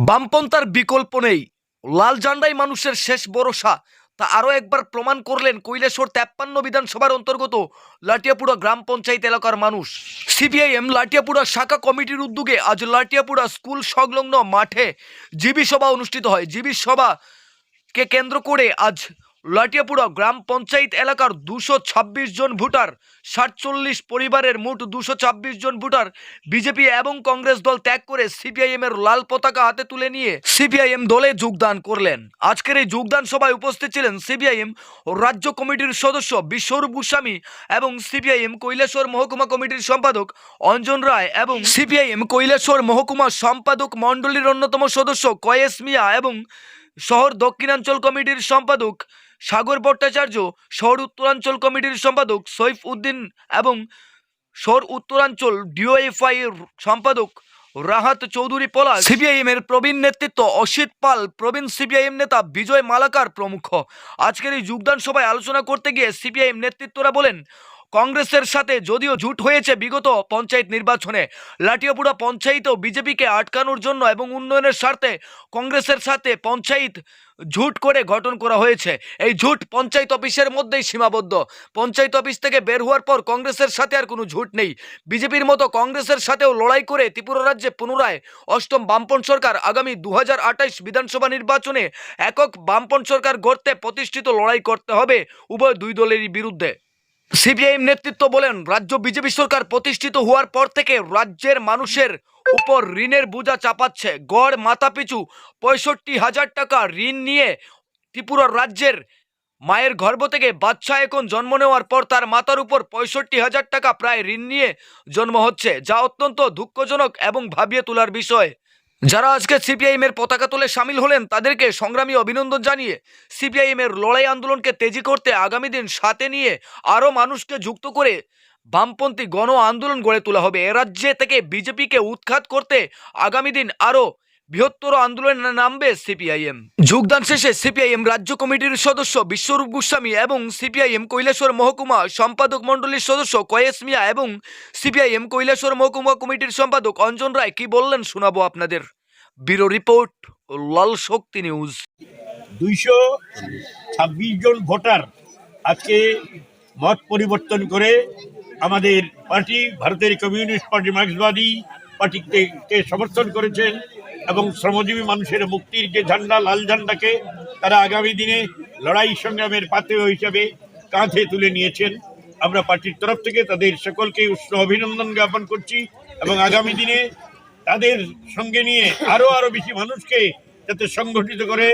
বামপন্থার বিকল্প নেই, লাল ঝান্ডাই মানুষের শেষ ভরসা। তা আরও একবার প্রমাণ করলেন কৈলাসহর 53 বিধানসভার অন্তর্গত লাটিয়াপুরা গ্রাম পঞ্চায়েত এলাকার মানুষ। সিপিআইএম লাটিয়াপুরা শাখা কমিটির উদ্যোগে আজ লাটিয়াপুরা স্কুল সংলগ্ন মাঠে জিবি সভা অনুষ্ঠিত হয়। জিবি সভাকে কেন্দ্র করে আজ লাটিয়াপুরা গ্রাম পঞ্চায়েত এলাকার 226 জন ভোটার, 47 পরিবারের মোট 226 জন ভোটার বিজেপি এবং কংগ্রেস দল ত্যাগ করে সিপিআইএম এর লাল পতাকা হাতে তুলে নিয়ে সিপিআইএম দলে যোগদান করলেন। আজকের এই যোগদান সভায় উপস্থিত ছিলেন সিপিআইএম রাজ্য কমিটির সদস্য বিশ্বরূপ গোস্বামী এবং সিপিআইএম কৈলাসহর মহকুমা কমিটির সম্পাদক অঞ্জন রায় এবং সিপিআইএম কৈলাসহর মহকুমা সম্পাদক মণ্ডলীর অন্যতম সদস্য কয়েস মিয়া এবং শহর দক্ষিণাঞ্চল কমিটির সম্পাদক সাগর ভট্টাচার্য, শহর উত্তরাঞ্চল কমিটির সম্পাদক সৈফ উদ্দিন এবং শহর উত্তরাঞ্চল ডিওএফআই এর সম্পাদক রাহাত চৌধুরী পলাশ, সিপিআইএম এর প্রবীণ নেতৃত্ব অসিত পাল, প্রবীণ সিপিআইএম নেতা বিজয় মালাকার প্রমুখ। আজকের এই যোগদান সভায় আলোচনা করতে গিয়ে সিপিআইএম নেতৃত্বরা বলেন, কংগ্রেসের সাথে যদিও জোট হয়েছে বিগত পঞ্চায়েত নির্বাচনে, লাটিয়াপুরা পঞ্চায়েতও বিজেপিকে আটকানোর জন্য এবং উন্নয়নের স্বার্থে কংগ্রেসের সাথে পঞ্চায়েত জোট করে গঠন করা হয়েছে। এই জোট পঞ্চায়েত অফিসের মধ্যেই সীমাবদ্ধ। পঞ্চায়েত অফিস থেকে বের হওয়ার পর কংগ্রেসের সাথে আর কোনো জোট নেই। বিজেপির মতো কংগ্রেসের সাথেও লড়াই করে ত্রিপুরা রাজ্যে পুনরায় অষ্টম বামপন্থ সরকার আগামী 2028 বিধানসভা নির্বাচনে একক বামপন্থ সরকার গড়তে প্রতিষ্ঠিত লড়াই করতে হবে উভয় দুই দলেরই বিরুদ্ধে। সিপিআইএম নেতৃত্ব বলেন, রাজ্য বিজেপি সরকার প্রতিষ্ঠিত হওয়ার পর থেকে রাজ্যের মানুষের উপর ঋণের বোঝা চাপাচ্ছে। গড় মাথাপিছু 65,000 টাকা ঋণ নিয়ে ত্রিপুরা রাজ্যের মায়ের গর্ভ থেকে বাচ্চা এখন জন্ম নেওয়ার পর তার মাথার উপর 65,000 টাকা প্রায় ঋণ নিয়ে জন্ম হচ্ছে, যা অত্যন্ত দুঃখজনক এবং ভাবিয়ে তোলার বিষয়। যারা আজকে সিপিআইএম এর পতাকা তুলে সামিল হলেন তাদেরকে সংগ্রামী অভিনন্দন জানিয়ে সিপিআইএম এর লড়াই আন্দোলনকে তেজি করতে আগামী দিন সাথে নিয়ে আরও মানুষকে যুক্ত করে বামপন্থী গণ আন্দোলন গড়ে তোলা হবে। এ রাজ্যে থেকে বিজেপিকে উৎখাত করতে আগামী দিন আরও বৃহত্তর আন্দোলনে নামবে সিপিআইএম। যোগদান শেষে সিপিআইএম রাজ্য কমিটির সদস্য বিশ্বরূপ গোস্বামী এবং সিপিআইএম কৈলাসহর মহকুমা সম্পাদক মণ্ডলীর সদস্য কয়েস মিয়া এবং সিপিআইএম কৈলাসহর মহকুমা কমিটির সম্পাদক অঞ্জন রায় কি বললেন শোনাবো আপনাদের। ব্যুরো রিপোর্ট, লাল শক্তি নিউজ। 226 জন ভোটার আজকে মত পরিবর্তন করে আমাদের পার্টি ভারতের কমিউনিস্ট পার্টি মার্ক্সবাদী পার্টিকে সমর্থন করেছেন এবং শ্রমজীবী মানুষের মুক্তির যে ঝান্ডা লাল ঝান্ডাকে তারা আগামী দিনে লড়াই সংগ্রামের পাথেয় হিসাবে কাঁধে তুলে নিয়েছেন। আমরা পার্টির তরফ থেকে তাদের সকলকে উষ্ণ অভিনন্দন জ্ঞাপন করছি এবং আগামী দিনে তাদের সঙ্গে নিয়ে আরো বেশি মানুষকে যাতে সংগঠিত করে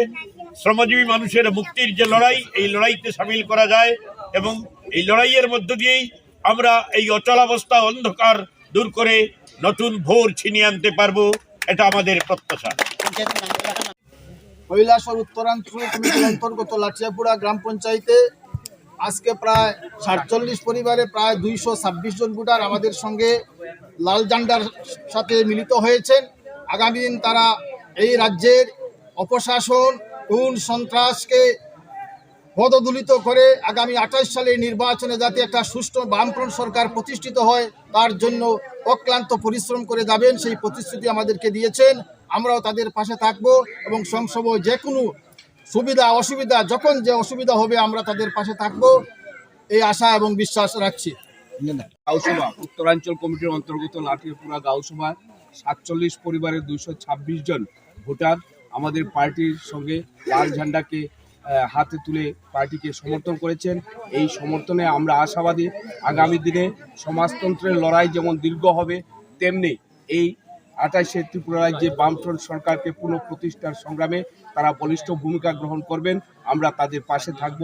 শ্রমজীবী মানুষের মুক্তির যে লড়াই, এই লড়াইতে সামিল করা যায় এবং এই লড়াইয়ের মধ্য দিয়েই আমরা এই অচলাবস্থা অন্ধকার দূর করে নতুন ভোর ছিনিয়ে আনতে পারবো, এটা আমাদের প্রত্যাশা। কৈলাসহর উত্তরাঞ্চল কমিটির অন্তর্গত লাটিয়াপুরা গ্রাম পঞ্চায়েতে আজকে প্রায় 47 পরিবারে প্রায় 226 জন ভোটার আমাদের সঙ্গে লাল ঝান্ডার সাথে মিলিত হয়েছেন। আগামী দিন তারা এই রাজ্যের অপশাসন, খুন, সন্ত্রাসকে পদদলিত করে আগামী 28 সালের নির্বাচনে যাতে একটা সুষ্ঠু বামফ্রন্ট সরকার প্রতিষ্ঠিত হয় তার জন্য অক্লান্ত পরিশ্রম করে যাবেন, সেই প্রতিশ্রুতি আমাদেরকে দিয়েছেন। আমরাও তাদের পাশে থাকব এবং সংসবীয় যে কোনো সুবিধা অসুবিধা যখন যে অসুবিধা হবে আমরা তাদের পাশে থাকব, এই আশা এবং বিশ্বাস রাখছি। গাঁওসভা উত্তরাঞ্চল কমিটির অন্তর্গত লাটিয়াপুরা গাঁওসভা 47 পরিবারের 226 জন ভোটার আমাদের পার্টির সঙ্গে লাল ঝান্ডাকে হাতে তুলে পার্টিকে সমর্থন করেছেন। এই সমর্থনে আমরা আশাবাদী আগামী দিনে সমাজতন্ত্রের লড়াই যেমন দীর্ঘ হবে, তেমনি এই 28শে ত্রিপুরা রাজ্যে বামফ্রন্ট সরকারকে পুনঃপ্রতিষ্ঠার সংগ্রামে তারা বলিষ্ঠ ভূমিকা গ্রহণ করবেন। আমরা তাদের পাশে থাকব।